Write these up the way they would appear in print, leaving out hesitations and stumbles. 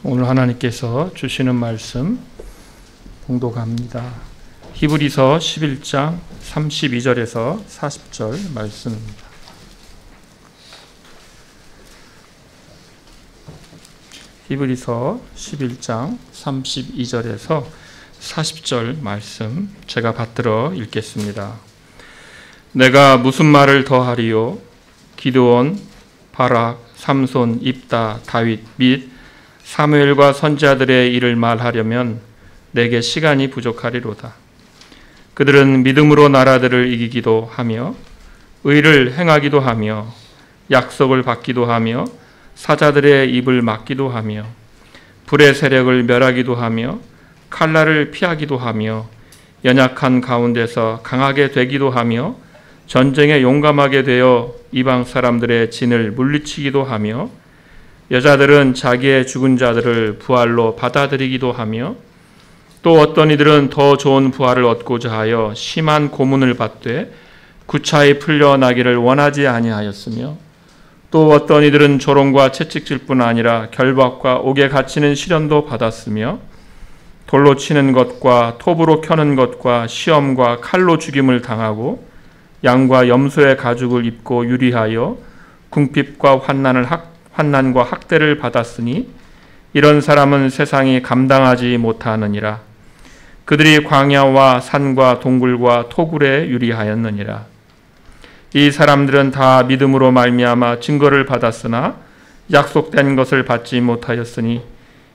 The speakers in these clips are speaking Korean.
오늘 하나님께서 주시는 말씀 봉독합니다. 히브리서 11장 32절에서 40절 말씀입니다. 히브리서 11장 32절에서 40절 말씀 제가 받들어 읽겠습니다. 내가 무슨 말을 더하리요? 기드온, 바락, 삼손, 입다, 다윗 및 사무엘과 선지자들의 일을 말하려면 내게 시간이 부족하리로다. 그들은 믿음으로 나라들을 이기기도 하며 의를 행하기도 하며 약속을 받기도 하며 사자들의 입을 막기도 하며 불의 세력을 멸하기도 하며 칼날을 피하기도 하며 연약한 가운데서 강하게 되기도 하며 전쟁에 용감하게 되어 이방 사람들의 진을 물리치기도 하며 여자들은 자기의 죽은 자들을 부활로 받아들이기도 하며 또 어떤 이들은 더 좋은 부활을 얻고자 하여 심한 고문을 받되 구차히 풀려나기를 원하지 아니하였으며 또 어떤 이들은 조롱과 채찍질뿐 아니라 결박과 옥에 갇히는 시련도 받았으며 돌로 치는 것과 톱으로 켜는 것과 시험과 칼로 죽임을 당하고 양과 염소의 가죽을 입고 유리하여 궁핍과 환난과 학대를 받았으니 이런 사람은 세상이 감당하지 못하느니라. 그들이 광야와 산과 동굴과 토굴에 유리하였느니라. 이 사람들은 다 믿음으로 말미암아 증거를 받았으나 약속된 것을 받지 못하였으니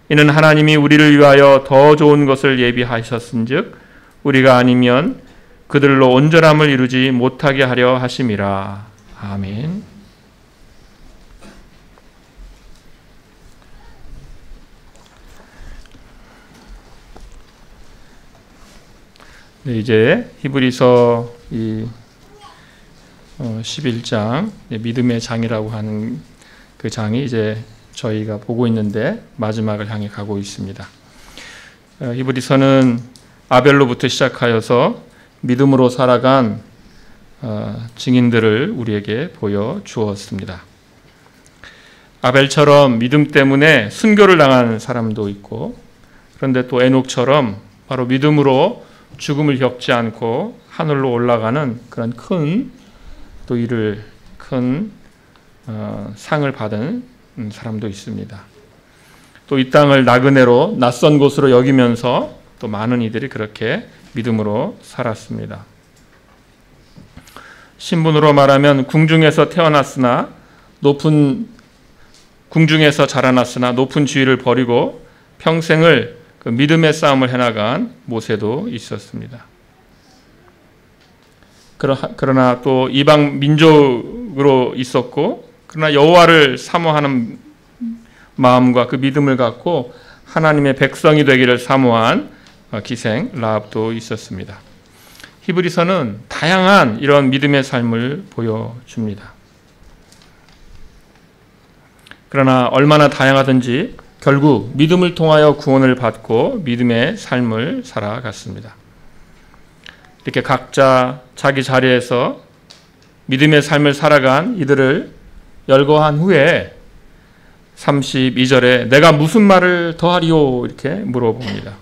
이는 하나님이 우리를 위하여 더 좋은 것을 예비하셨은즉 우리가 아니면 그들로 온전함을 이루지 못하게 하려 하심이라. 아멘. 네, 이제 히브리서 11장 믿음의 장이라고 하는 그 장이 이제 저희가 보고 있는데 마지막을 향해 가고 있습니다. 히브리서는 아벨로부터 시작하여서 믿음으로 살아간 증인들을 우리에게 보여주었습니다. 아벨처럼 믿음 때문에 순교를 당한 사람도 있고 그런데 또 에녹처럼 바로 믿음으로 죽음을 겪지 않고 하늘로 올라가는 그런 큰 상을 받은 사람도 있습니다. 또 이 땅을 나그네로 낯선 곳으로 여기면서 또 많은 이들이 그렇게 믿음으로 살았습니다. 신분으로 말하면 궁중에서 자라났으나 높은 지위를 버리고 평생을 그 믿음의 싸움을 해나간 모세도 있었습니다. 그러나 또 이방 민족으로 있었고 그러나 여호와를 사모하는 마음과 그 믿음을 갖고 하나님의 백성이 되기를 사모한 기생 라합도 있었습니다. 히브리서는 다양한 이런 믿음의 삶을 보여줍니다. 그러나 얼마나 다양하든지 결국 믿음을 통하여 구원을 받고 믿음의 삶을 살아갔습니다. 이렇게 각자 자기 자리에서 믿음의 삶을 살아간 이들을 열거한 후에 32절에 내가 무슨 말을 더하리요? 이렇게 물어봅니다.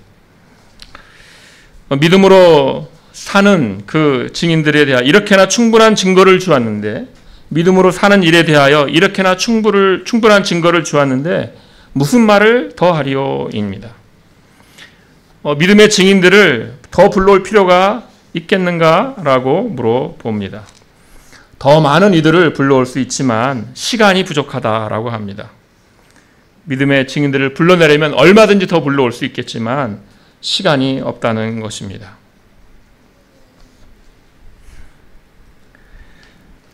믿음으로 사는 그 증인들에 대하여 이렇게나 충분한 증거를 주었는데 믿음으로 사는 일에 대하여 이렇게나 충분한 증거를 주었는데 무슨 말을 더하리요? 입니다. 믿음의 증인들을 더 불러올 필요가 있겠는가라고 물어봅니다. 더 많은 이들을 불러올 수 있지만 시간이 부족하다라고 합니다. 믿음의 증인들을 불러내려면 얼마든지 더 불러올 수 있겠지만 시간이 없다는 것입니다.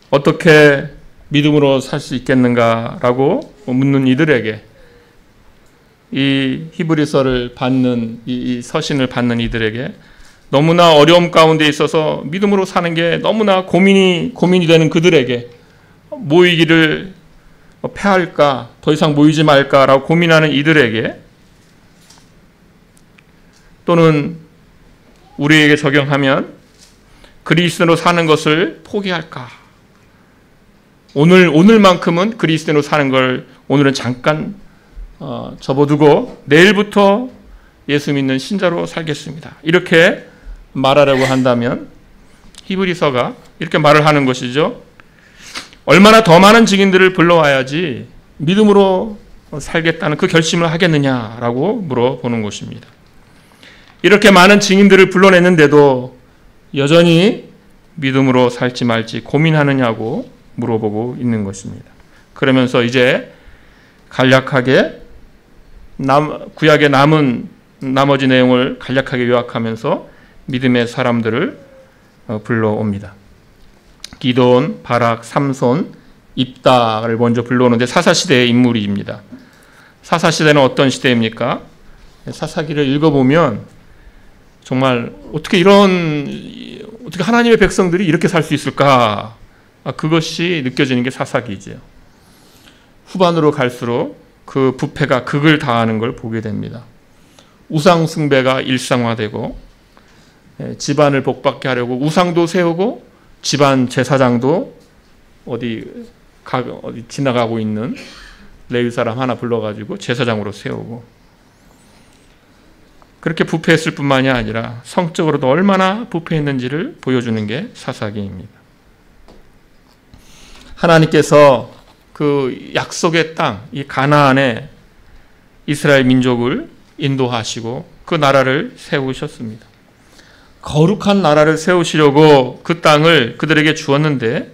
어떻게 믿음으로 살 수 있겠는가라고 묻는 이들에게 이 히브리서를 받는 이 서신을 받는 이들에게 너무나 어려움 가운데 있어서 믿음으로 사는 게 너무나 고민이 되는 그들에게 모이기를 패할까 더 이상 모이지 말까라고 고민하는 이들에게 또는 우리에게 적용하면 그리스도로 사는 것을 포기할까 오늘만큼은 그리스도로 사는 걸 오늘은 잠깐 접어두고 내일부터 예수 믿는 신자로 살겠습니다. 이렇게 말하려고 한다면 히브리서가 이렇게 말을 하는 것이죠. 얼마나 더 많은 증인들을 불러와야지 믿음으로 살겠다는 그 결심을 하겠느냐라고 물어보는 것입니다. 이렇게 많은 증인들을 불러냈는데도 여전히 믿음으로 살지 말지 고민하느냐고 물어보고 있는 것입니다. 그러면서 이제 간략하게 구약의 남은 나머지 내용을 간략하게 요약하면서 믿음의 사람들을 불러옵니다. 기드온, 바락, 삼손, 입다를 먼저 불러오는데 사사시대의 인물입니다. 사사시대는 어떤 시대입니까? 사사기를 읽어보면 정말 어떻게 하나님의 백성들이 이렇게 살 수 있을까? 그것이 느껴지는 게 사사기죠. 후반으로 갈수록 그 부패가 극을 다하는 걸 보게 됩니다. 우상 숭배가 일상화되고 집안을 복받게 하려고 우상도 세우고 집안 제사장도 어디 지나가고 있는 레위 사람 하나 불러가지고 제사장으로 세우고, 그렇게 부패했을 뿐만이 아니라 성적으로도 얼마나 부패했는지를 보여주는 게 사사기입니다. 하나님께서 그 약속의 땅, 이 가나안에 이스라엘 민족을 인도하시고 그 나라를 세우셨습니다. 거룩한 나라를 세우시려고 그 땅을 그들에게 주었는데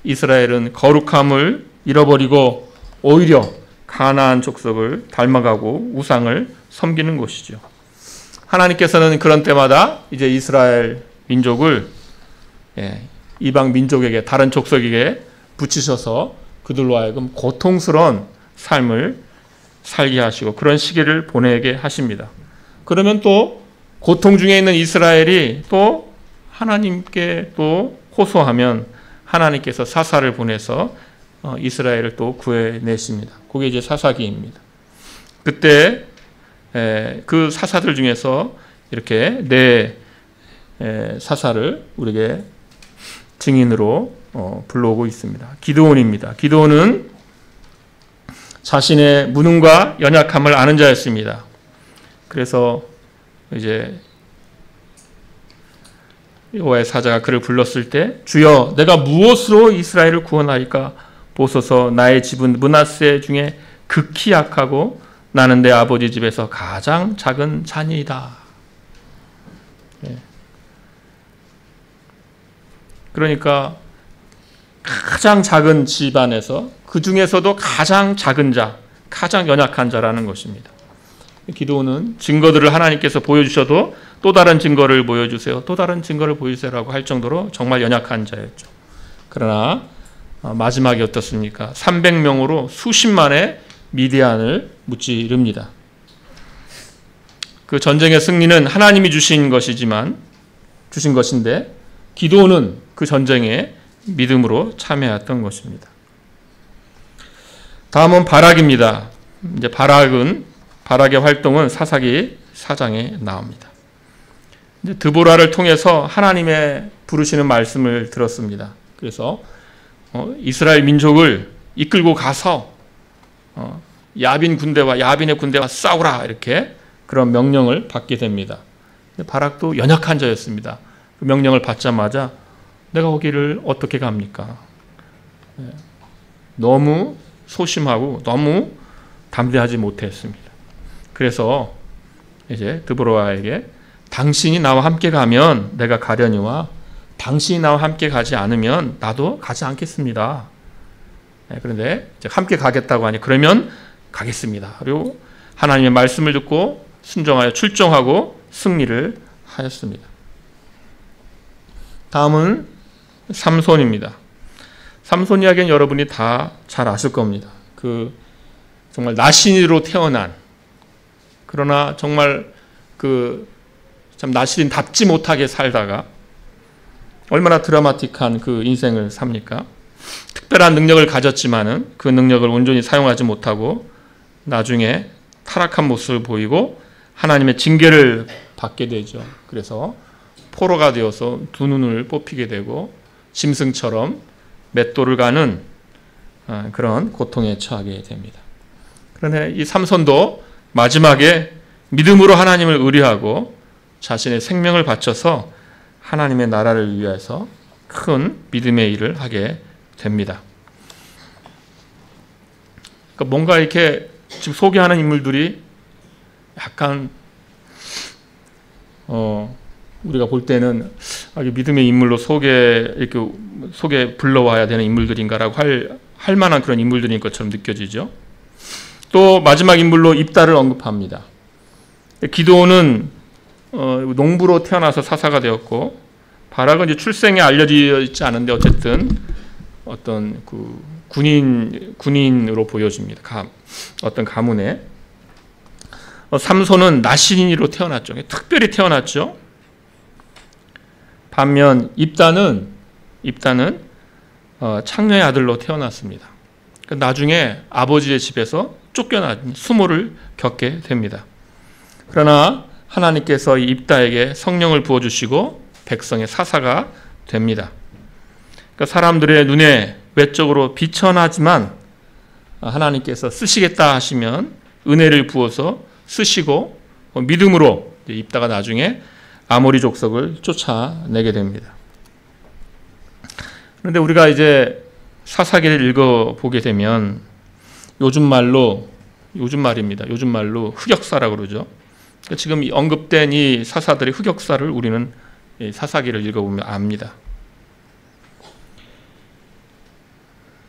이스라엘은 거룩함을 잃어버리고 오히려 가나안 족속을 닮아가고 우상을 섬기는 것이죠. 하나님께서는 그런 때마다 이제 이스라엘 민족을 이방 민족에게, 다른 족속에게 붙이셔서 그들로 하여금 고통스러운 삶을 살게 하시고 그런 시기를 보내게 하십니다. 그러면 또 고통 중에 있는 이스라엘이 또 하나님께 또 호소하면 하나님께서 사사를 보내서 이스라엘을 또 구해내십니다. 그게 이제 사사기입니다. 그때 그 사사들 중에서 이렇게 네 사사를 우리에게 증인으로 불러오고 있습니다. 기드온입니다. 기드온은 자신의 무능과 연약함을 아는 자였습니다. 그래서 이제 여호와의 사자가 그를 불렀을 때, 주여 내가 무엇으로 이스라엘을 구원하리까 보소서. 나의 집은 므낫세 중에 극히 약하고 나는 내 아버지 집에서 가장 작은 자니이다. 그러니까 가장 작은 집안에서 그 중에서도 가장 작은 자, 가장 연약한 자라는 것입니다. 기드온은 증거들을 하나님께서 보여주셔도 또 다른 증거를 보여주세요, 또 다른 증거를 보여주세요라고 할 정도로 정말 연약한 자였죠. 그러나 마지막이 어떻습니까? 300명으로 수십만의 미디안을 무찌릅니다. 그 전쟁의 승리는 하나님이 주신 것인데 기드온은 그 전쟁에 믿음으로 참여했던 것입니다. 다음은 바락입니다. 이제 바락의 활동은 사사기 4장에 나옵니다. 이제 드보라를 통해서 하나님의 부르시는 말씀을 들었습니다. 그래서 이스라엘 민족을 이끌고 가서 야빈의 군대와 싸우라, 이렇게 그런 명령을 받게 됩니다. 바락도 연약한 자였습니다. 그 명령을 받자마자 내가 거기를 어떻게 갑니까? 너무 소심하고 너무 담대하지 못했습니다. 그래서 이제 드보라에게 당신이 나와 함께 가면 내가 가려니와 당신이 나와 함께 가지 않으면 나도 가지 않겠습니다. 그런데 이제 함께 가겠다고 하니 그러면 가겠습니다. 그리고 하나님의 말씀을 듣고 순종하여 출정하고 승리를 하였습니다. 다음은 삼손입니다. 삼손 이야기는 여러분이 다 잘 아실 겁니다. 정말 나신이로 태어난, 그러나 정말 참 나신답지 못하게 살다가 얼마나 드라마틱한 그 인생을 삽니까? 특별한 능력을 가졌지만은 그 능력을 온전히 사용하지 못하고 나중에 타락한 모습을 보이고 하나님의 징계를 받게 되죠. 그래서 포로가 되어서 두 눈을 뽑히게 되고 짐승처럼 맷돌을 가는 그런 고통에 처하게 됩니다. 그런데 이 삼손도 마지막에 믿음으로 하나님을 의뢰하고 자신의 생명을 바쳐서 하나님의 나라를 위해서 큰 믿음의 일을 하게 됩니다. 그러니까 뭔가 이렇게 지금 소개하는 인물들이 약간 우리가 볼 때는 믿음의 인물로 소개 불러와야 되는 인물들인가라고 할 만한 그런 인물들인 것처럼 느껴지죠. 또 마지막 인물로 입다를 언급합니다. 기드온은 농부로 태어나서 사사가 되었고, 바락은 이제 출생에 알려져 있지 않은데 어쨌든 어떤 그 군인으로 보여집니다. 어떤 가문에. 삼손은 나신인으로 태어났죠. 특별히 태어났죠. 반면 입다는 창녀의 아들로 태어났습니다. 나중에 아버지의 집에서 쫓겨난 수모를 겪게 됩니다. 그러나 하나님께서 이 입다에게 성령을 부어주시고 백성의 사사가 됩니다. 그러니까 사람들의 눈에 외적으로 비천하지만 하나님께서 쓰시겠다 하시면 은혜를 부어서 쓰시고 믿음으로 입다가 나중에 아모리 족속을 쫓아내게 됩니다. 그런데 우리가 이제 사사기를 읽어보게 되면 요즘 말로 흑역사라고 그러죠. 지금 언급된 이 사사들의 흑역사를 우리는 사사기를 읽어보면 압니다.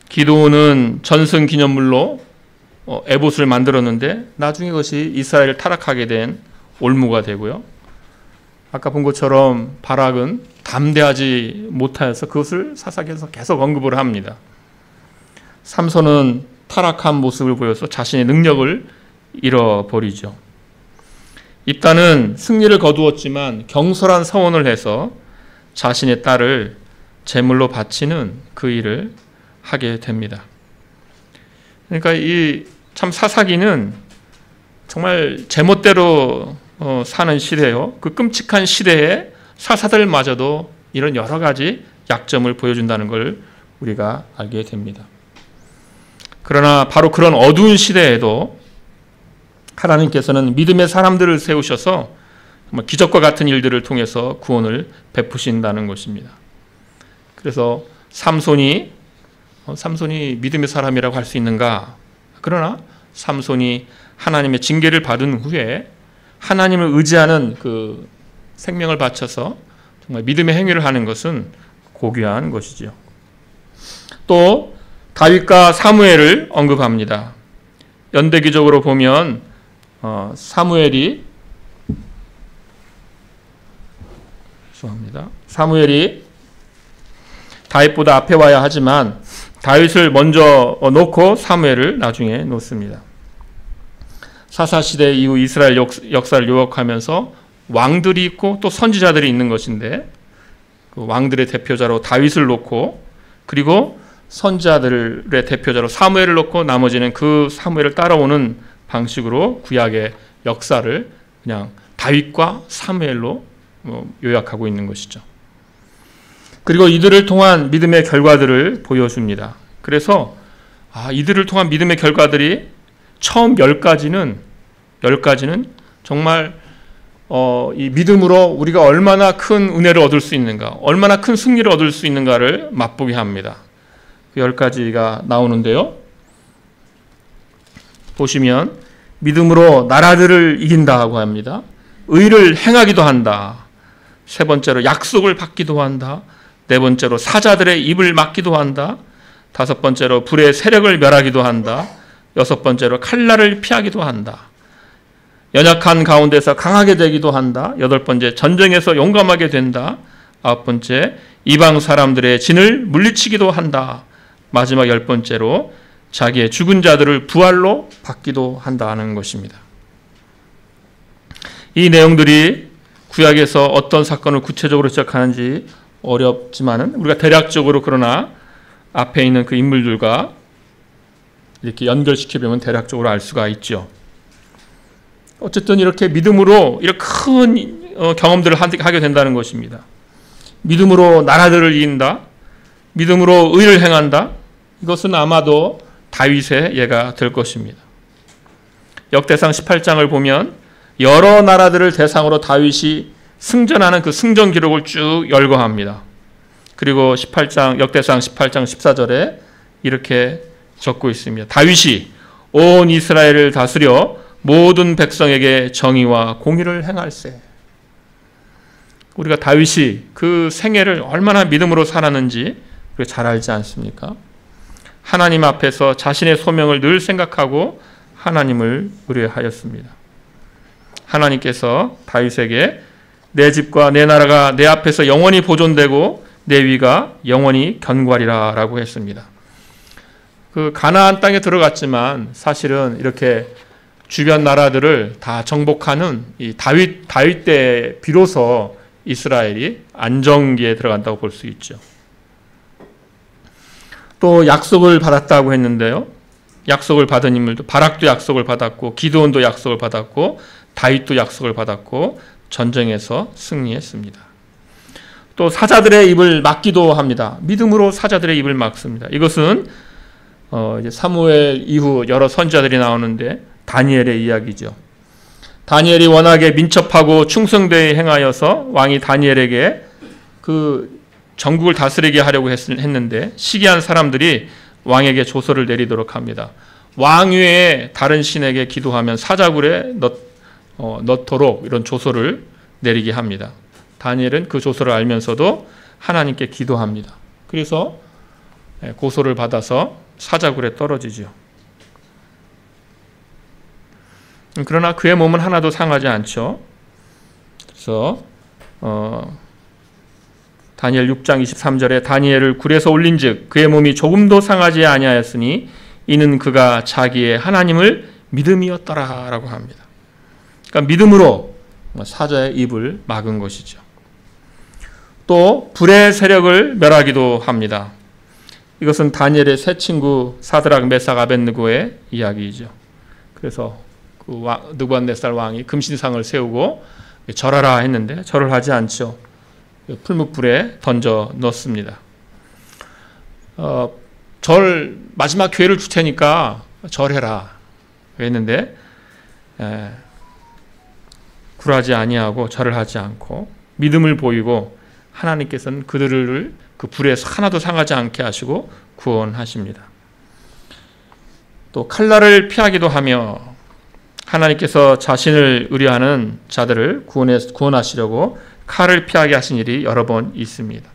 기드온은 전승 기념물로 에봇을 만들었는데 나중에 그것이 이스라엘을 타락하게 된 올무가 되고요. 아까 본 것처럼 바락은 담대하지 못하여서 그것을 사사기에서 계속 언급을 합니다. 삼손은 타락한 모습을 보여서 자신의 능력을 잃어버리죠. 입다는 승리를 거두었지만 경솔한 서원을 해서 자신의 딸을 제물로 바치는 그 일을 하게 됩니다. 그러니까 이 참 사사기는 정말 제멋대로 사는 시대요. 그 끔찍한 시대에 사사들마저도 이런 여러 가지 약점을 보여준다는 걸 우리가 알게 됩니다. 그러나 바로 그런 어두운 시대에도 하나님께서는 믿음의 사람들을 세우셔서 정말 기적과 같은 일들을 통해서 구원을 베푸신다는 것입니다. 그래서 삼손이 믿음의 사람이라고 할 수 있는가? 그러나 삼손이 하나님의 징계를 받은 후에 하나님을 의지하는 그 생명을 바쳐서 정말 믿음의 행위를 하는 것은 고귀한 것이지요. 또 다윗과 사무엘을 언급합니다. 연대기적으로 보면 사무엘이 다윗보다 앞에 와야 하지만 다윗을 먼저 놓고 사무엘을 나중에 놓습니다. 사사시대 이후 이스라엘 역사를 요약하면서 왕들이 있고 또 선지자들이 있는 것인데 그 왕들의 대표자로 다윗을 놓고 그리고 선지자들의 대표자로 사무엘을 놓고 나머지는 그 사무엘을 따라오는 방식으로 구약의 역사를 그냥 다윗과 사무엘로 요약하고 있는 것이죠. 그리고 이들을 통한 믿음의 결과들을 보여줍니다. 그래서 이들을 통한 믿음의 결과들이 처음 10가지는 정말 이 믿음으로 우리가 얼마나 큰 은혜를 얻을 수 있는가, 얼마나 큰 승리를 얻을 수 있는가를 맛보게 합니다. 그 10가지가 나오는데요. 보시면 믿음으로 나라들을 이긴다고 합니다. 의를 행하기도 한다. 세 번째로 약속을 받기도 한다. 네 번째로 사자들의 입을 막기도 한다. 다섯 번째로 불의 세력을 멸하기도 한다. 여섯 번째로 칼날을 피하기도 한다. 연약한 가운데서 강하게 되기도 한다. 여덟 번째 전쟁에서 용감하게 된다. 아홉 번째 이방 사람들의 진을 물리치기도 한다. 마지막 열 번째로 자기의 죽은 자들을 부활로 받기도 한다는 것입니다. 이 내용들이 구약에서 어떤 사건을 구체적으로 시작하는지 어렵지만은 우리가 대략적으로 그러나 앞에 있는 그 인물들과 이렇게 연결시켜보면 대략적으로 알 수가 있죠. 어쨌든 이렇게 믿음으로 이렇게 큰 경험들을 하게 된다는 것입니다. 믿음으로 나라들을 이긴다. 믿음으로 의를 행한다. 이것은 아마도 다윗의 예가 될 것입니다. 역대상 18장을 보면 여러 나라들을 대상으로 다윗이 승전하는 그 승전 기록을 쭉 열거합니다. 그리고 역대상 18장 14절에 이렇게 적고 있습니다. 다윗이 온 이스라엘을 다스려 모든 백성에게 정의와 공의를 행할세. 우리가 다윗이 그 생애를 얼마나 믿음으로 살았는지 잘 알지 않습니까? 하나님 앞에서 자신의 소명을 늘 생각하고 하나님을 의뢰하였습니다. 하나님께서 다윗에게 내 집과 내 나라가 내 앞에서 영원히 보존되고 내 위가 영원히 견고하리라 라고 했습니다. 그 가나안 땅에 들어갔지만 사실은 이렇게 주변 나라들을 다 정복하는 이 다윗 때 비로소 이스라엘이 안정기에 들어간다고 볼 수 있죠. 또 약속을 받았다고 했는데요. 약속을 받은 인물도 바락도 약속을 받았고 기드온도 약속을 받았고 다윗도 약속을 받았고 전쟁에서 승리했습니다. 또 사자들의 입을 막기도 합니다. 믿음으로 사자들의 입을 막습니다. 이것은 이제 사무엘 이후 여러 선지자들이 나오는데 다니엘의 이야기죠. 다니엘이 워낙에 민첩하고 충성되이 행하여서 왕이 다니엘에게 그 전국을 다스리게 하려고 했는데 시기한 사람들이 왕에게 조서를 내리도록 합니다. 왕 외에 다른 신에게 기도하면 사자굴에 넣도록 이런 조서를 내리게 합니다. 다니엘은 그 조서를 알면서도 하나님께 기도합니다. 그래서 고소를 받아서 사자굴에 떨어지죠. 그러나 그의 몸은 하나도 상하지 않죠. 그래서 다니엘 6장 23절에 다니엘을 굴에서 올린즉 그의 몸이 조금도 상하지 아니하였으니 이는 그가 자기의 하나님을 믿음이었더라라고 합니다. 그러니까 믿음으로 사자의 입을 막은 것이죠. 또 불의 세력을 멸하기도 합니다. 이것은 다니엘의 세 친구 사드락, 메삭, 아벳느고의 이야기이죠. 그래서 그 느부갓네살 왕이 금신상을 세우고 절하라 했는데 절을 하지 않죠. 풀무불에 던져 넣습니다. 마지막 기회를 줄 테니까 절해라 했는데 굴하지 아니하고 절을 하지 않고 믿음을 보이고 하나님께서는 그들을 그 불에 하나도 상하지 않게 하시고 구원하십니다. 또 칼날을 피하기도 하며 하나님께서 자신을 의뢰하는 자들을 구원하시려고 칼을 피하게 하신 일이 여러 번 있습니다.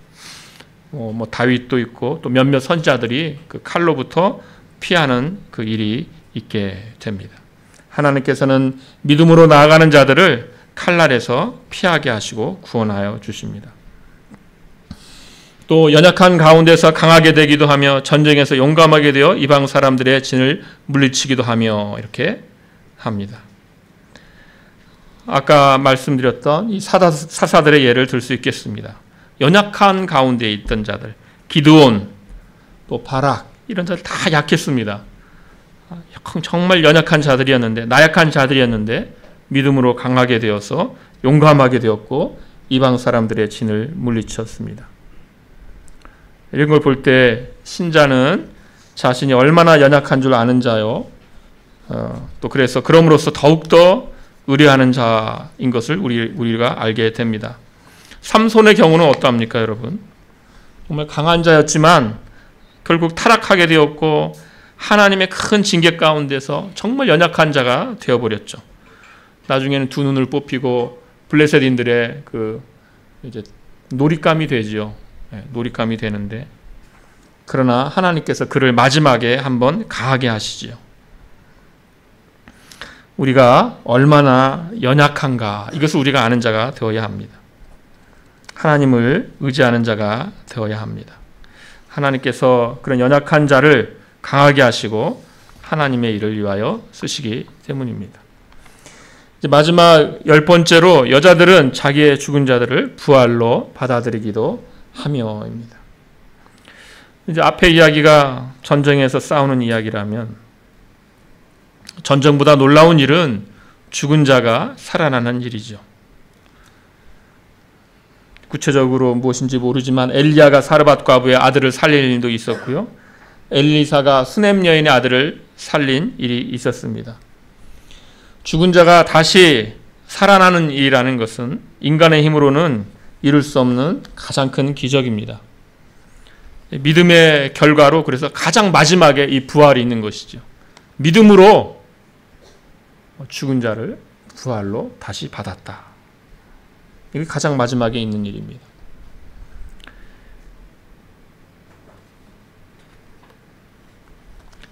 다윗도 있고 또 몇몇 선지자들이 그 칼로부터 피하는 그 일이 있게 됩니다. 하나님께서는 믿음으로 나아가는 자들을 칼날에서 피하게 하시고 구원하여 주십니다. 또 연약한 가운데서 강하게 되기도 하며 전쟁에서 용감하게 되어 이방 사람들의 진을 물리치기도 하며 이렇게 합니다. 아까 말씀드렸던 이 사사들의 예를 들 수 있겠습니다. 연약한 가운데 있던 자들, 기드온, 또 바락 이런 자들 다 약했습니다. 정말 연약한 자들이었는데 나약한 자들이었는데 믿음으로 강하게 되어서 용감하게 되었고 이방 사람들의 진을 물리쳤습니다. 이런 걸 볼 때 신자는 자신이 얼마나 연약한 줄 아는 자요. 또 그래서 그럼으로써 더욱더 의뢰하는 자인 것을 우리가 알게 됩니다. 삼손의 경우는 어떠합니까, 여러분? 정말 강한 자였지만 결국 타락하게 되었고 하나님의 큰 징계 가운데서 정말 연약한 자가 되어버렸죠. 나중에는 두 눈을 뽑히고 블레셋인들의 이제 놀잇감이 되지요. 놀잇감이 되는데 그러나 하나님께서 그를 마지막에 한번 강하게 하시지요. 우리가 얼마나 연약한가 이것을 우리가 아는 자가 되어야 합니다. 하나님을 의지하는 자가 되어야 합니다. 하나님께서 그런 연약한 자를 강하게 하시고 하나님의 일을 위하여 쓰시기 때문입니다. 이제 마지막 10번째로 여자들은 자기의 죽은 자들을 부활로 받아들이기도 하며입니다. 이제 앞의 이야기가 전쟁에서 싸우는 이야기라면 전쟁보다 놀라운 일은 죽은 자가 살아나는 일이죠. 구체적으로 무엇인지 모르지만 엘리야가 사르밧 과부의 아들을 살릴 일도 있었고요. 엘리사가 수넴 여인의 아들을 살린 일이 있었습니다. 죽은 자가 다시 살아나는 일이라는 것은 인간의 힘으로는 이룰 수 없는 가장 큰 기적입니다. 믿음의 결과로 그래서 가장 마지막에 이 부활이 있는 것이죠. 믿음으로 죽은 자를 부활로 다시 받았다. 이게 가장 마지막에 있는 일입니다.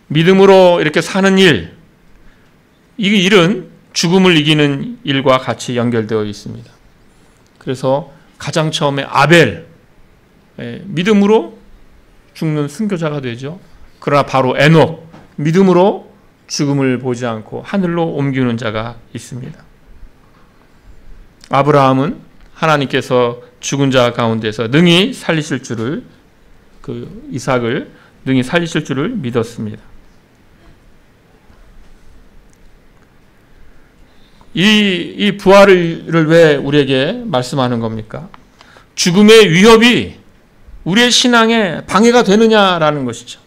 믿음으로 이렇게 사는 일, 이 일은 죽음을 이기는 일과 같이 연결되어 있습니다. 그래서 가장 처음에 아벨, 믿음으로 죽는 순교자가 되죠. 그러나 바로 에녹, 믿음으로 죽음을 보지 않고 하늘로 옮기는 자가 있습니다. 아브라함은 하나님께서 죽은 자 가운데서 능히 살리실 줄을, 그 이삭을 능히 살리실 줄을 믿었습니다. 이 부활을 왜 우리에게 말씀하는 겁니까? 죽음의 위협이 우리의 신앙에 방해가 되느냐라는 것이죠.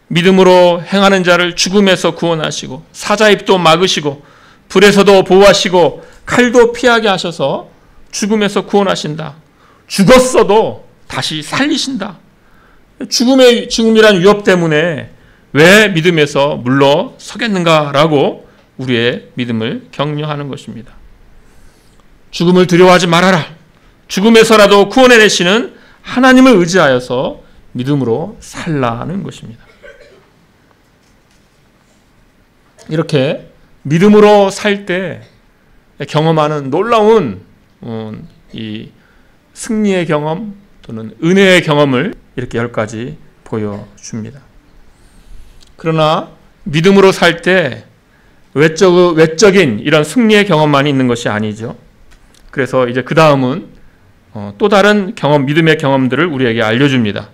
믿음으로 행하는 자를 죽음에서 구원하시고 사자입도 막으시고 불에서도 보호하시고 칼도 피하게 하셔서 죽음에서 구원하신다. 죽었어도 다시 살리신다. 죽음이란 위협 때문에 왜 믿음에서 물러서겠는가라고 우리의 믿음을 격려하는 것입니다. 죽음을 두려워하지 말아라. 죽음에서라도 구원해내시는 하나님을 의지하여서 믿음으로 살라는 것입니다. 이렇게 믿음으로 살 때 경험하는 놀라운 이 승리의 경험 또는 은혜의 경험을 이렇게 10가지 보여줍니다. 그러나 믿음으로 살 때 외적인 이런 승리의 경험만이 있는 것이 아니죠. 그래서 이제 그 다음은 또 다른 경험, 믿음의 경험들을 우리에게 알려줍니다.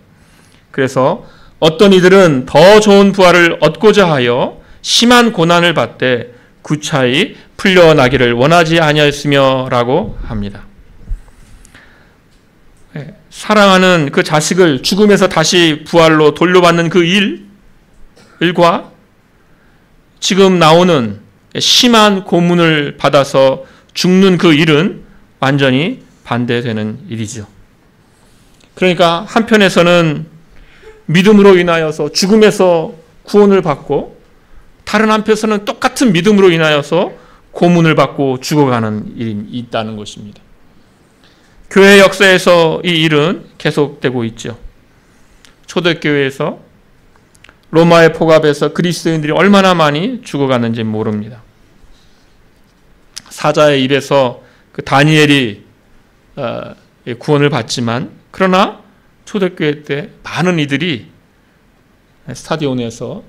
그래서 어떤 이들은 더 좋은 부활을 얻고자 하여 심한 고난을 받되 구차히 풀려나기를 원하지 아니하였으며 라고 합니다. 사랑하는 그 자식을 죽음에서 다시 부활로 돌려받는 그 일과 지금 나오는 심한 고문을 받아서 죽는 그 일은 완전히 반대되는 일이죠. 그러니까 한편에서는 믿음으로 인하여서 죽음에서 구원을 받고 다른 한편에서는 똑같은 믿음으로 인하여서 고문을 받고 죽어가는 일이 있다는 것입니다. 교회 역사에서 이 일은 계속되고 있죠. 초대교회에서 로마의 포갑에서 그리스도인들이 얼마나 많이 죽어갔는지 모릅니다. 사자의 입에서 그 다니엘이 구원을 받지만 그러나 초대교회 때 많은 이들이 스타디온에서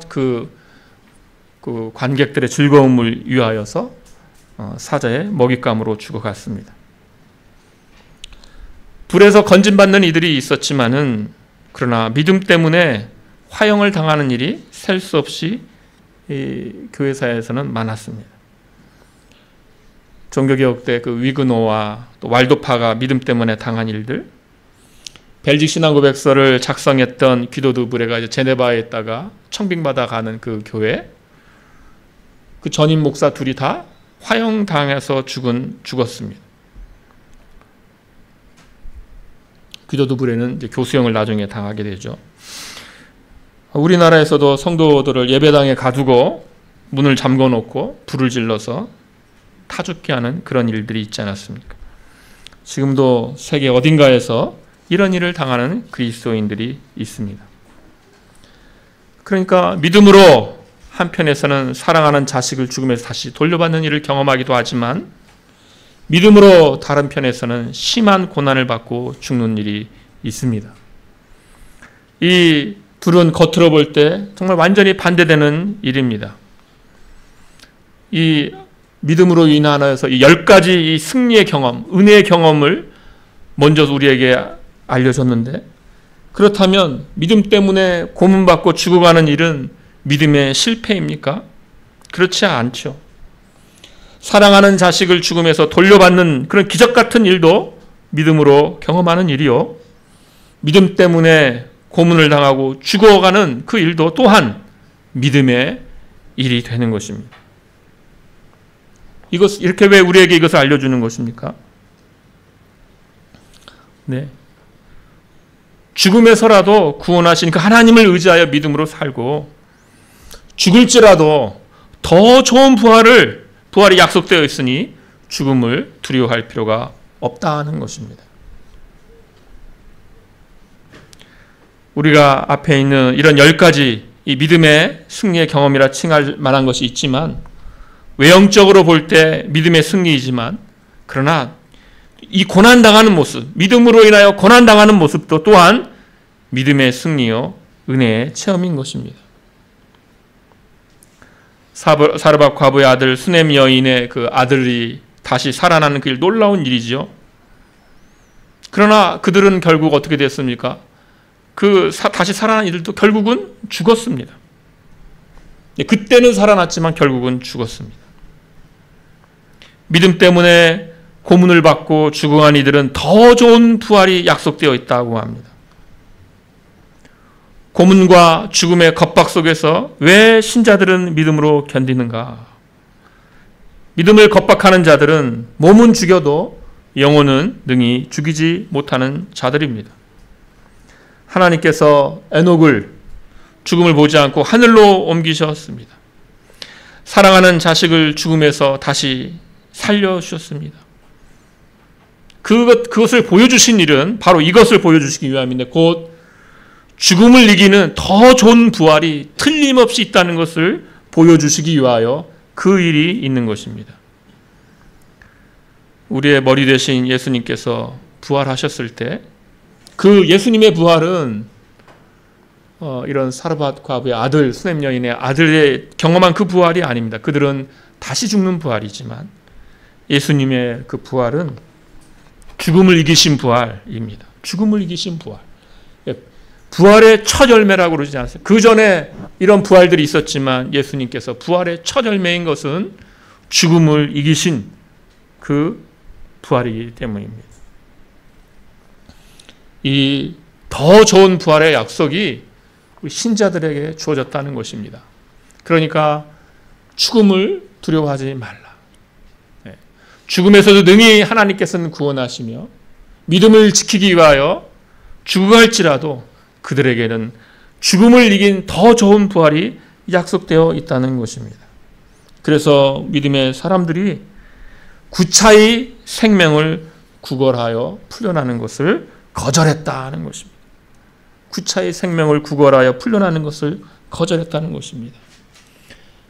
그 관객들의 즐거움을 위하여서 사자의 먹잇감으로 죽어갔습니다. 불에서 건진받는 이들이 있었지만은 그러나 믿음 때문에 화형을 당하는 일이 셀 수 없이 교회사에서는 많았습니다. 종교개혁 때 그 위그노와 또 왈도파가 믿음 때문에 당한 일들, 벨직 신앙고백서를 작성했던 귀도 드브레가 이제 제네바에 있다가 청빙받아 가는 그 교회, 그 전임 목사 둘이 다 화형당해서 죽었습니다. 귀도 드브레는 이제 교수형을 나중에 당하게 되죠. 우리나라에서도 성도들을 예배당에 가두고 문을 잠궈놓고 불을 질러서 타 죽게 하는 그런 일들이 있지 않았습니까? 지금도 세계 어딘가에서 이런 일을 당하는 그리스도인들이 있습니다. 그러니까 믿음으로 한편에서는 사랑하는 자식을 죽음에서 다시 돌려받는 일을 경험하기도 하지만 믿음으로 다른 편에서는 심한 고난을 받고 죽는 일이 있습니다. 이 둘은 겉으로 볼 때 정말 완전히 반대되는 일입니다. 이 믿음으로 인하여서 이 10가지 이 승리의 경험, 은혜의 경험을 먼저 우리에게 알려줬는데, 그렇다면 믿음 때문에 고문받고 죽어가는 일은 믿음의 실패입니까? 그렇지 않죠. 사랑하는 자식을 죽음에서 돌려받는 그런 기적 같은 일도 믿음으로 경험하는 일이요, 믿음 때문에 고문을 당하고 죽어가는 그 일도 또한 믿음의 일이 되는 것입니다. 이렇게 왜 우리에게 이것을 알려주는 것입니까? 네. 죽음에서라도 구원하신 그 하나님을 의지하여 믿음으로 살고, 죽을지라도 더 좋은 부활이 약속되어 있으니 죽음을 두려워할 필요가 없다는 것입니다. 우리가 앞에 있는 이런 10가지 이 믿음의 승리의 경험이라 칭할 만한 것이 있지만, 외형적으로 볼 때 믿음의 승리이지만, 그러나 이 고난당하는 모습, 믿음으로 인하여 고난당하는 모습도 또한 믿음의 승리요 은혜의 체험인 것입니다. 사르밧 과부의 아들 수넴 여인의 그 아들이 다시 살아나는 그 일, 놀라운 일이지요. 그러나 그들은 결국 어떻게 됐습니까? 다시 살아난 이들도 결국은 죽었습니다. 그때는 살아났지만 결국은 죽었습니다. 믿음 때문에 고문을 받고 죽어간 이들은 더 좋은 부활이 약속되어 있다고 합니다. 고문과 죽음의 겁박 속에서 왜 신자들은 믿음으로 견디는가? 믿음을 겁박하는 자들은 몸은 죽여도 영혼은 능히 죽이지 못하는 자들입니다. 하나님께서 에녹을 죽음을 보지 않고 하늘로 옮기셨습니다. 사랑하는 자식을 죽음에서 다시 살려주셨습니다. 그것을 보여주신 일은 바로 이것을 보여주시기 위함인데, 곧 죽음을 이기는 더 좋은 부활이 틀림없이 있다는 것을 보여주시기 위하여 그 일이 있는 것입니다. 우리의 머리 되신 예수님께서 부활하셨을 때 그 예수님의 부활은 이런 사르밧 과부의 아들, 수넴 여인의 아들의 경험한 그 부활이 아닙니다. 그들은 다시 죽는 부활이지만 예수님의 그 부활은 죽음을 이기신 부활입니다. 죽음을 이기신 부활. 부활의 첫 열매라고 그러지 않습니까? 그 전에 이런 부활들이 있었지만 예수님께서 부활의 첫 열매인 것은 죽음을 이기신 그 부활이기 때문입니다. 이 더 좋은 부활의 약속이 우리 신자들에게 주어졌다는 것입니다. 그러니까 죽음을 두려워하지 말라. 죽음에서도 능히 하나님께서는 구원하시며 믿음을 지키기 위하여 죽어갈지라도 그들에게는 죽음을 이긴 더 좋은 부활이 약속되어 있다는 것입니다. 그래서 믿음의 사람들이 구차히 생명을 구걸하여 풀려나는 것을 거절했다는 것입니다. 구차히 생명을 구걸하여 풀려나는 것을 거절했다는 것입니다.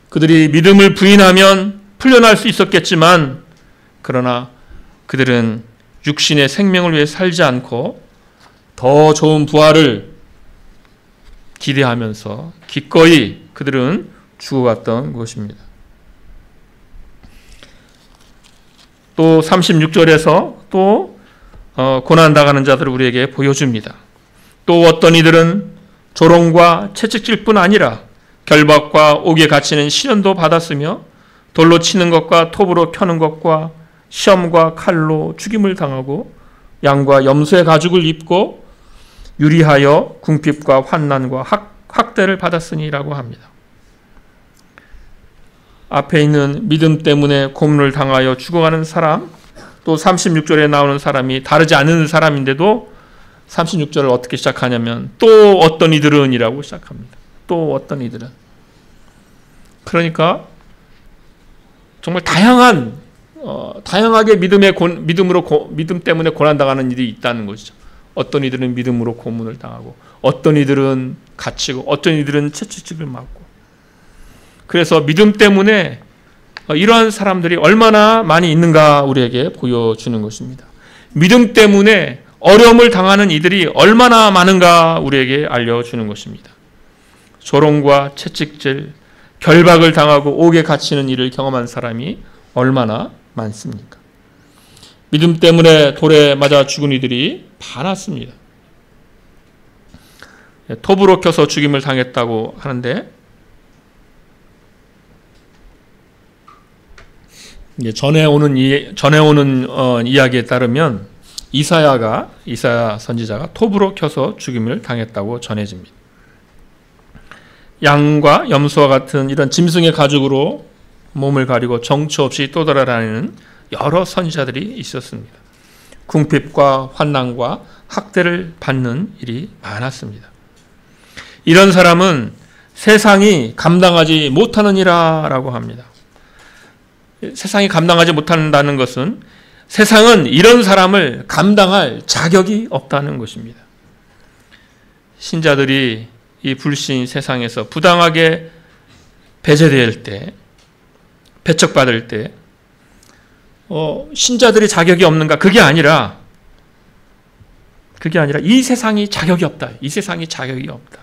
그들이 믿음을 부인하면 풀려날 수 있었겠지만, 그러나 그들은 육신의 생명을 위해 살지 않고 더 좋은 부활을 기대하면서 기꺼이 그들은 죽어갔던 것입니다. 또 36절에서 또 고난당하는 자들을 우리에게 보여줍니다. 또 어떤 이들은 조롱과 채찍질 뿐 아니라 결박과 옥에 갇히는 시련도 받았으며 돌로 치는 것과 톱으로 켜는 것과 시험과 칼로 죽임을 당하고 양과 염소의 가죽을 입고 유리하여 궁핍과 환난과 학대를 받았으니라고 합니다. 앞에 있는 믿음 때문에 고문을 당하여 죽어가는 사람, 또 36절에 나오는 사람이 다르지 않은 사람인데도 36절을 어떻게 시작하냐면 또 어떤 이들은 이라고 시작합니다. 또 어떤 이들은. 그러니까 정말 다양하게 믿음 때문에 고난당하는 일이 있다는 것이죠. 어떤 이들은 믿음으로 고문을 당하고, 어떤 이들은 갇히고, 어떤 이들은 채찍질을 맞고. 그래서 믿음 때문에 이러한 사람들이 얼마나 많이 있는가 우리에게 보여주는 것입니다. 믿음 때문에 어려움을 당하는 이들이 얼마나 많은가 우리에게 알려주는 것입니다. 조롱과 채찍질, 결박을 당하고 옥에 갇히는 일을 경험한 사람이 얼마나 많습니까? 믿음 때문에 돌에 맞아 죽은 이들이 많았습니다. 톱으로 켜서 죽임을 당했다고 하는데, 전에 오는 이야기에 따르면 이사야 선지자가 톱으로 켜서 죽임을 당했다고 전해집니다. 양과 염소와 같은 이런 짐승의 가죽으로 몸을 가리고 정처 없이 떠돌아다니는 여러 선지자들이 있었습니다. 궁핍과 환난과 학대를 받는 일이 많았습니다. 이런 사람은 세상이 감당하지 못하느니라라고 합니다. 세상이 감당하지 못한다는 것은 세상은 이런 사람을 감당할 자격이 없다는 것입니다. 신자들이 이 불신 세상에서 부당하게 배제될 때, 배척받을 때, 신자들이 자격이 없는가? 그게 아니라 이 세상이 자격이 없다. 이 세상이 자격이 없다.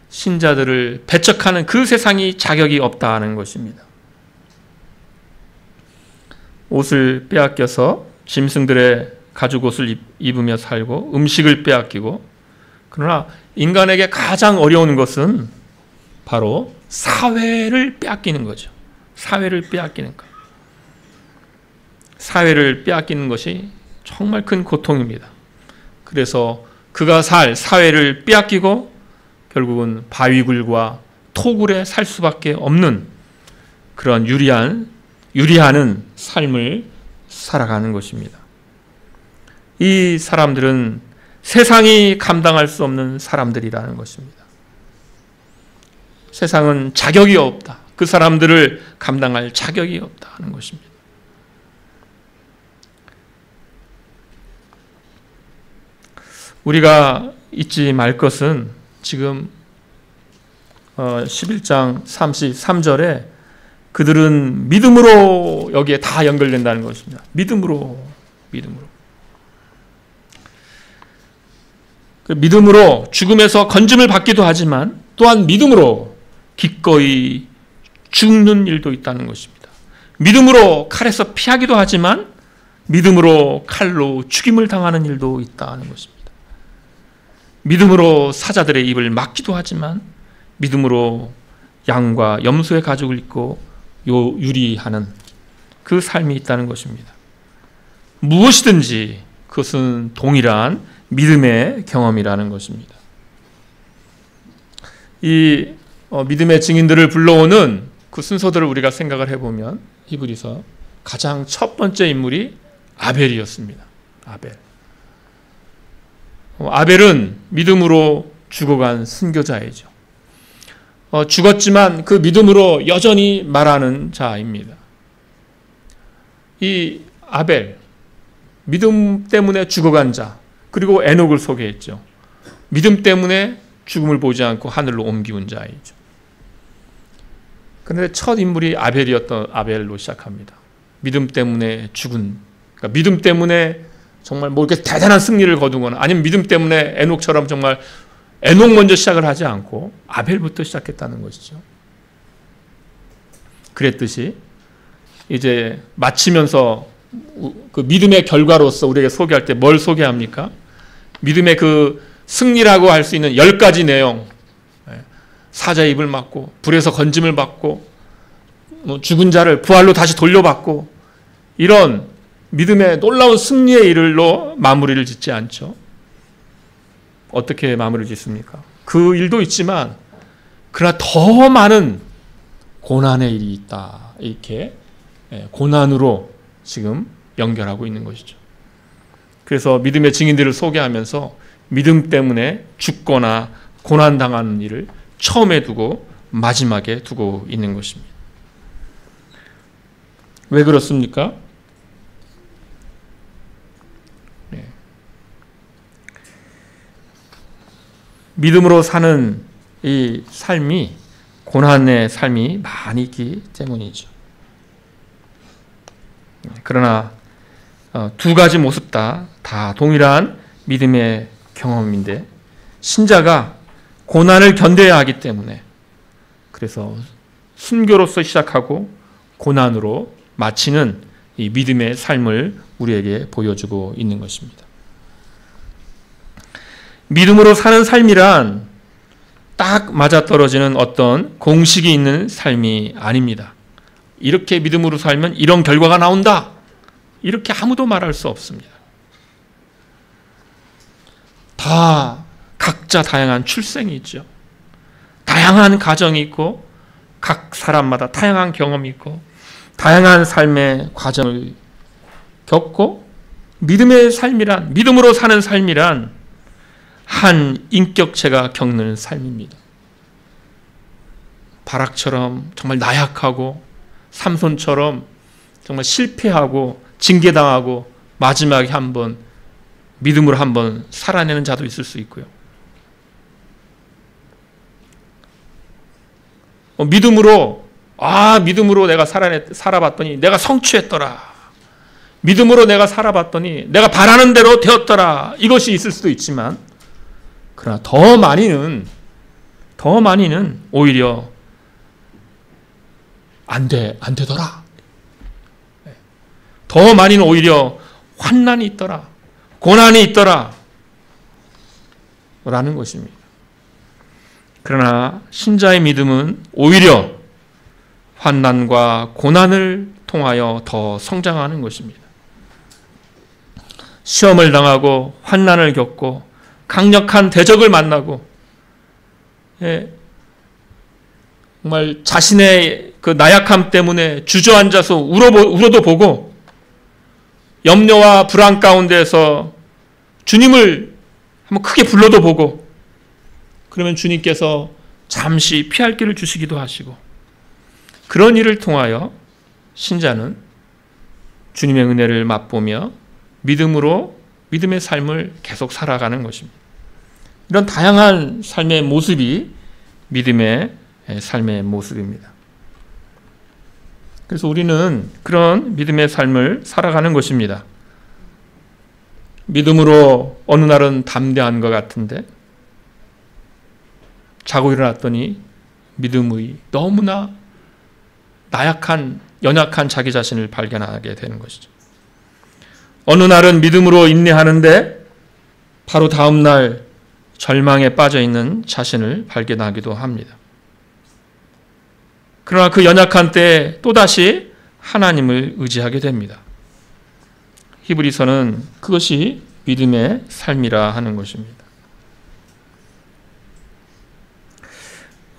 신자들을 배척하는 그 세상이 자격이 없다는 것입니다. 옷을 빼앗겨서 짐승들의 가죽 옷을 입으며 살고 음식을 빼앗기고, 그러나 인간에게 가장 어려운 것은 바로 사회를 빼앗기는 거죠. 사회를 빼앗기는 것. 사회를 빼앗기는 것이 정말 큰 고통입니다. 그래서 그가 살 사회를 빼앗기고 결국은 바위굴과 토굴에 살 수밖에 없는 그런 유리하는 삶을 살아가는 것입니다. 이 사람들은 세상이 감당할 수 없는 사람들이라는 것입니다. 세상은 자격이 없다. 그 사람들을 감당할 자격이 없다는 것입니다. 우리가 잊지 말 것은 지금 11장 33절에 그들은 믿음으로 여기에 다 연결된다는 것입니다. 믿음으로. 그 믿음으로 죽음에서 건짐을 받기도 하지만 또한 믿음으로 기꺼이 죽는 일도 있다는 것입니다. 믿음으로 칼에서 피하기도 하지만 믿음으로 칼로 죽임을 당하는 일도 있다는 것입니다. 믿음으로 사자들의 입을 막기도 하지만 믿음으로 양과 염소의 가죽을 입고 유리하는 그 삶이 있다는 것입니다. 무엇이든지 그것은 동일한 믿음의 경험이라는 것입니다. 이 믿음의 증인들을 불러오는 그 순서들을 우리가 생각을 해보면 히브리서 가장 첫 번째 인물이 아벨이었습니다. 아벨은 믿음으로 죽어간 순교자이죠. 죽었지만 그 믿음으로 여전히 말하는 자입니다. 이 아벨, 믿음 때문에 죽어간 자, 그리고 에녹을 소개했죠. 믿음 때문에 죽음을 보지 않고 하늘로 옮기운 자이죠. 그런데 첫 인물이 아벨로 시작합니다. 믿음 때문에 죽은, 그러니까 믿음 때문에 정말 뭐 이렇게 대단한 승리를 거두거나 아니면 믿음 때문에 에녹처럼 정말 에녹 먼저 시작을 하지 않고 아벨부터 시작했다는 것이죠. 그랬듯이 이제 마치면서 그 믿음의 결과로서 우리에게 소개할 때 뭘 소개합니까? 믿음의 그 승리라고 할 수 있는 10가지 내용, 사자의 입을 막고 불에서 건짐을 받고 죽은 자를 부활로 다시 돌려받고, 이런 믿음의 놀라운 승리의 일로 마무리를 짓지 않죠. 어떻게 마무리를 짓습니까? 그 일도 있지만 그러나 더 많은 고난의 일이 있다. 이렇게 고난으로 지금 연결하고 있는 것이죠. 그래서 믿음의 증인들을 소개하면서 믿음 때문에 죽거나 고난당하는 일을 처음에 두고 마지막에 두고 있는 것입니다. 왜 그렇습니까? 믿음으로 사는 이 삶이 고난의 삶이 많이 있기 때문이죠. 그러나 두 가지 모습 다 동일한 믿음의 경험인데, 신자가 고난을 견뎌야 하기 때문에 그래서 순교로서 시작하고 고난으로 마치는 이 믿음의 삶을 우리에게 보여주고 있는 것입니다. 믿음으로 사는 삶이란 딱 맞아떨어지는 어떤 공식이 있는 삶이 아닙니다. 이렇게 믿음으로 살면 이런 결과가 나온다, 이렇게 아무도 말할 수 없습니다. 다 각자 다양한 출생이 있죠. 다양한 가정이 있고 각 사람마다 다양한 경험이 있고 다양한 삶의 과정을 겪고 믿음의 삶이란, 믿음으로 사는 삶이란 한 인격체가 겪는 삶입니다. 바락처럼 정말 나약하고 삼손처럼 정말 실패하고 징계당하고 마지막에 한번 믿음으로 한번 살아내는 자도 있을 수 있고요. 믿음으로 내가 살아봤더니 내가 성취했더라. 믿음으로 내가 살아봤더니 내가 바라는 대로 되었더라. 이것이 있을 수도 있지만, 그러나 더 많이는 오히려 안 되더라. 더 많이는 오히려 환난이 있더라. 고난이 있더라. 라는 것입니다. 그러나 신자의 믿음은 오히려 환난과 고난을 통하여 더 성장하는 것입니다. 시험을 당하고 환난을 겪고 강력한 대적을 만나고 정말 자신의 그 나약함 때문에 주저앉아서 울어도 보고 염려와 불안 가운데서 주님을 한번 크게 불러도 보고, 그러면 주님께서 잠시 피할 길을 주시기도 하시고, 그런 일을 통하여 신자는 주님의 은혜를 맛보며 믿음의 삶을 계속 살아가는 것입니다. 이런 다양한 삶의 모습이 믿음의 삶의 모습입니다. 그래서 우리는 그런 믿음의 삶을 살아가는 것입니다. 믿음으로 어느 날은 담대한 것 같은데 자고 일어났더니 믿음의 너무나 연약한 자기 자신을 발견하게 되는 것이죠. 어느 날은 믿음으로 인내하는데 바로 다음 날 절망에 빠져 있는 자신을 발견하기도 합니다. 그러나 그 연약한 때에 또다시 하나님을 의지하게 됩니다. 히브리서는 그것이 믿음의 삶이라 하는 것입니다.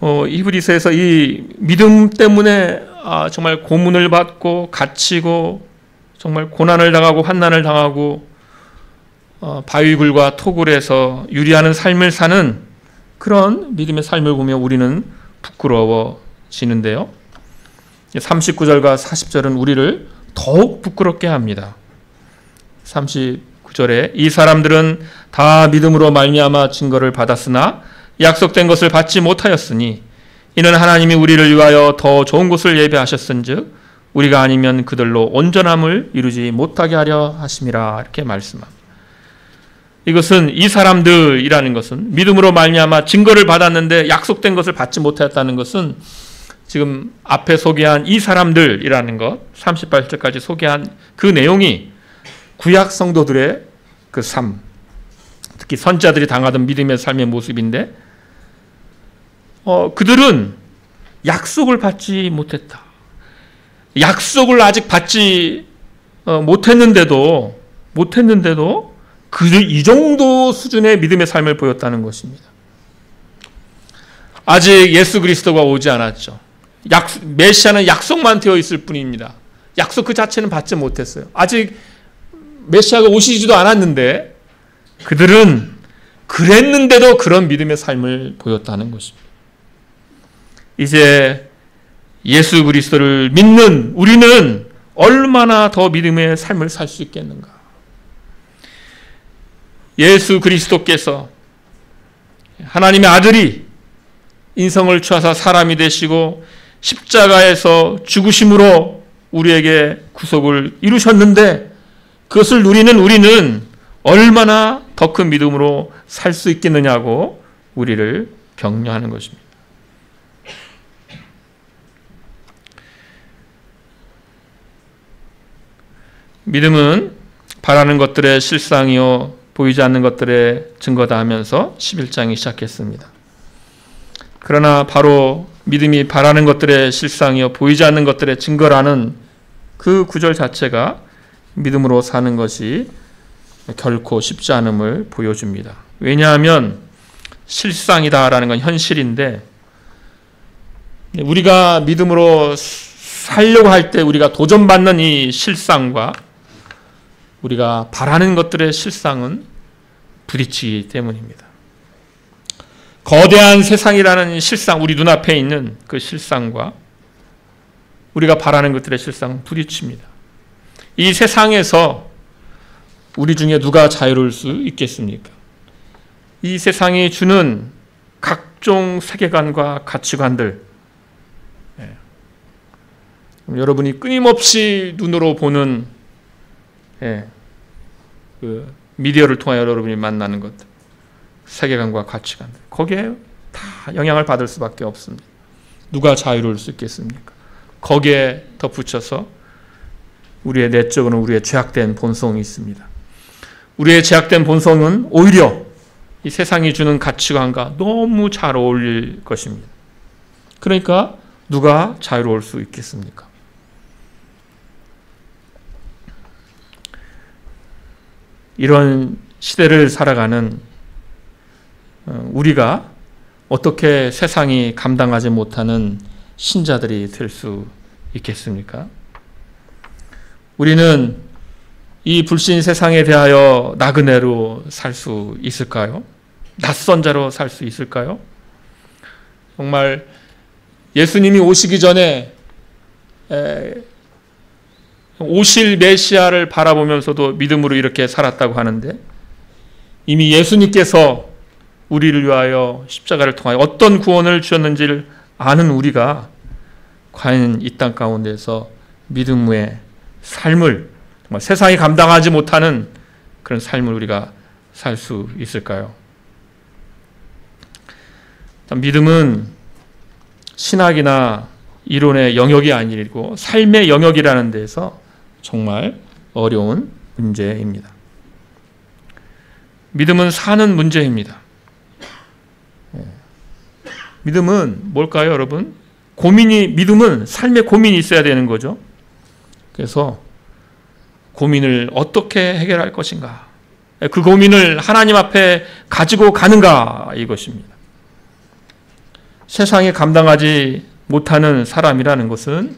히브리서에서 이 믿음 때문에 정말 고문을 받고 갇히고 정말 고난을 당하고 환난을 당하고 바위굴과 토굴에서 유리하는 삶을 사는 그런 믿음의 삶을 보며 우리는 부끄러워지는데요. 39절과 40절은 우리를 더욱 부끄럽게 합니다. 39절에 이 사람들은 다 믿음으로 말미암아 증거를 받았으나 약속된 것을 받지 못하였으니 이는 하나님이 우리를 위하여 더 좋은 곳을 예비하셨은즉 우리가 아니면 그들로 온전함을 이루지 못하게 하려 하심이라, 이렇게 말씀합니다. 이것은 이 사람들이라는 것은 믿음으로 말미암아 증거를 받았는데 약속된 것을 받지 못하였다는 것은 지금 앞에 소개한 이 사람들이라는 것, 38절까지 소개한 그 내용이 구약 성도들의 그 삶, 특히 선지자들이 당하던 믿음의 삶의 모습인데, 그들은 약속을 받지 못했다. 약속을 아직 받지 못했는데도 그들 이 정도 수준의 믿음의 삶을 보였다는 것입니다. 아직 예수 그리스도가 오지 않았죠. 메시아는 약속만 되어 있을 뿐입니다. 약속 그 자체는 받지 못했어요. 아직 메시아가 오시지도 않았는데 그들은 그랬는데도 그런 믿음의 삶을 보였다는 것입니다. 이제 예수 그리스도를 믿는 우리는 얼마나 더 믿음의 삶을 살 수 있겠는가. 예수 그리스도께서 하나님의 아들이 인성을 취하사 사람이 되시고 십자가에서 죽으심으로 우리에게 구속을 이루셨는데 그것을 누리는 우리는 얼마나 더 큰 믿음으로 살 수 있겠느냐고 우리를 격려하는 것입니다. 믿음은 바라는 것들의 실상이요 보이지 않는 것들의 증거다 하면서 11장이 시작했습니다. 그러나 바로 믿음이 바라는 것들의 실상이요 보이지 않는 것들의 증거라는 그 구절 자체가 믿음으로 사는 것이 결코 쉽지 않음을 보여줍니다. 왜냐하면 실상이다라는 건 현실인데 우리가 믿음으로 살려고 할 때 우리가 도전받는 이 실상과 우리가 바라는 것들의 실상은 부딪히기 때문입니다. 거대한 세상이라는 실상, 우리 눈앞에 있는 그 실상과 우리가 바라는 것들의 실상은 부딪힙니다. 이 세상에서 우리 중에 누가 자유로울 수 있겠습니까? 이 세상이 주는 각종 세계관과 가치관들, 여러분이 끊임없이 눈으로 보는 그 미디어를 통하여 여러분이 만나는 것들, 세계관과 가치관들, 거기에 다 영향을 받을 수밖에 없습니다. 누가 자유로울 수 있겠습니까? 거기에 덧붙여서 우리의 내적으로는 우리의 죄악된 본성이 있습니다. 우리의 죄악된 본성은 오히려 이 세상이 주는 가치관과 너무 잘 어울릴 것입니다. 그러니까 누가 자유로울 수 있겠습니까? 이런 시대를 살아가는 우리가 어떻게 세상이 감당하지 못하는 신자들이 될 수 있겠습니까? 우리는 이 불신 세상에 대하여 나그네로 살 수 있을까요? 낯선 자로 살 수 있을까요? 정말 예수님이 오시기 전에 오실 메시아를 바라보면서도 믿음으로 이렇게 살았다고 하는데, 이미 예수님께서 우리를 위하여 십자가를 통하여 어떤 구원을 주셨는지를 아는 우리가 과연 이 땅 가운데서 믿음의 삶을, 정말 세상이 감당하지 못하는 그런 삶을 우리가 살 수 있을까요? 믿음은 신학이나 이론의 영역이 아니고 삶의 영역이라는 데서 정말 어려운 문제입니다. 믿음은 사는 문제입니다. 믿음은 뭘까요, 여러분? 믿음은 삶의 고민이 있어야 되는 거죠. 그래서 고민을 어떻게 해결할 것인가? 그 고민을 하나님 앞에 가지고 가는가? 이것입니다. 세상에 감당하지 못하는 사람이라는 것은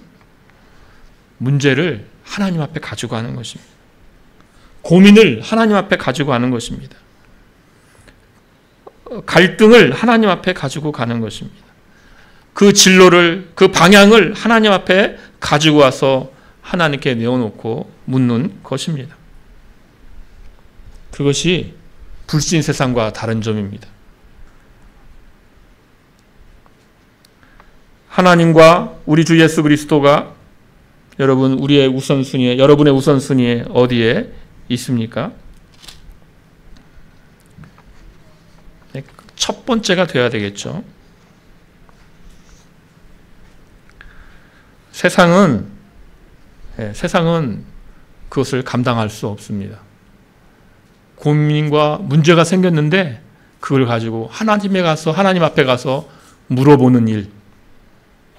문제를 하나님 앞에 가지고 가는 것입니다. 고민을 하나님 앞에 가지고 가는 것입니다. 갈등을 하나님 앞에 가지고 가는 것입니다. 그 진로를, 그 방향을 하나님 앞에 가지고 와서 하나님께 내어놓고 묻는 것입니다. 그것이 불신 세상과 다른 점입니다. 하나님과 우리 주 예수 그리스도가 여러분의 우선순위에 어디에 있습니까? 첫 번째가 되어야 되겠죠. 세상은 그것을 감당할 수 없습니다. 고민과 문제가 생겼는데 그걸 가지고 하나님 앞에 가서 물어보는 일,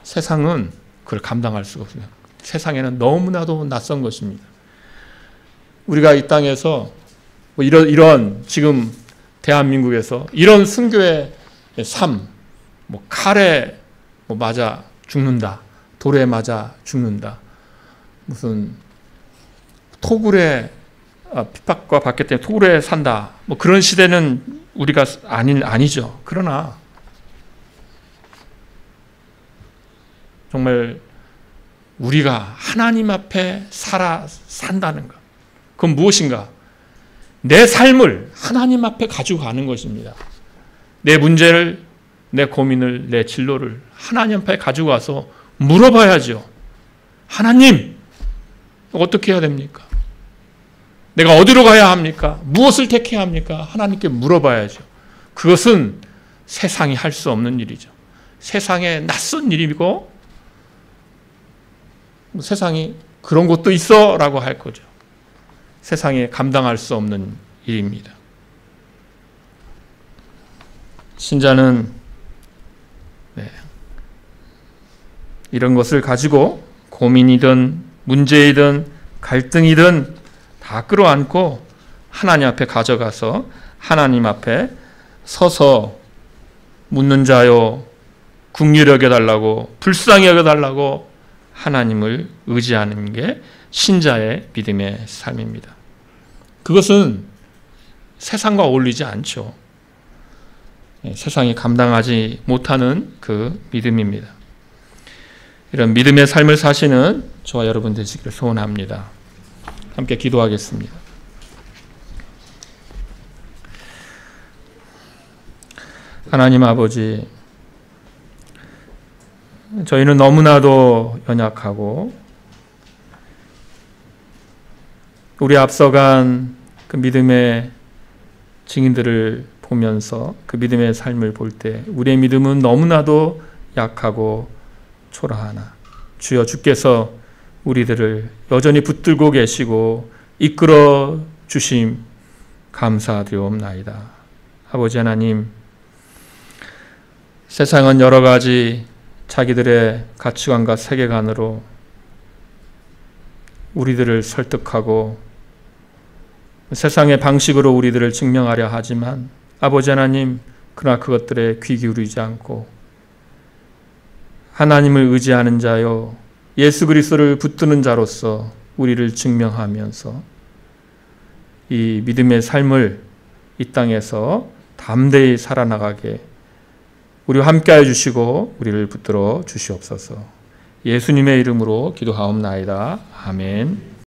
세상은 그걸 감당할 수가 없습니다. 세상에는 너무나도 낯선 것입니다. 우리가 이 땅에서 이런 지금 대한민국에서 이런 순교의 삶, 칼에 맞아 죽는다, 돌에 맞아 죽는다, 무슨 토굴에 핍박과 받기 때문에 토굴에 산다, 그런 시대는 우리가 아니죠. 그러나 정말 우리가 하나님 앞에 산다는 것, 그건 무엇인가? 내 삶을 하나님 앞에 가지고 가는 것입니다. 내 문제를, 내 고민을, 내 진로를 하나님 앞에 가지고 와서 물어봐야죠. 하나님, 어떻게 해야 됩니까? 내가 어디로 가야 합니까? 무엇을 택해야 합니까? 하나님께 물어봐야죠. 그것은 세상이 할 수 없는 일이죠. 세상에 낯선 일이고, 세상이 그런 것도 있어 라고 할 거죠. 세상에 감당할 수 없는 일입니다. 신자는 이런 것을 가지고 고민이든 문제이든 갈등이든 다 끌어안고 하나님 앞에 가져가서 하나님 앞에 서서 묻는 자요, 긍휼히 여겨달라고, 불쌍히 여겨달라고 하나님을 의지하는 게 신자의 믿음의 삶입니다. 그것은 세상과 어울리지 않죠. 세상이 감당하지 못하는 그 믿음입니다. 이런 믿음의 삶을 사시는 저와 여러분 되시기를 소원합니다. 함께 기도하겠습니다. 하나님 아버지, 저희는 너무나도 연약하고 우리 앞서간 그 믿음의 증인들을 보면서 그 믿음의 삶을 볼 때 우리의 믿음은 너무나도 약하고 초라하나 주여, 주께서 우리들을 여전히 붙들고 계시고 이끌어 주심 감사드리옵나이다. 아버지 하나님, 세상은 여러 가지 자기들의 가치관과 세계관으로 우리들을 설득하고 세상의 방식으로 우리들을 증명하려 하지만 아버지 하나님, 그러나 그것들에 귀 기울이지 않고 하나님을 의지하는 자요 예수 그리스도를 붙드는 자로서 우리를 증명하면서 이 믿음의 삶을 이 땅에서 담대히 살아나가게 우리와 함께하여 주시고 우리를 붙들어 주시옵소서. 예수님의 이름으로 기도하옵나이다. 아멘.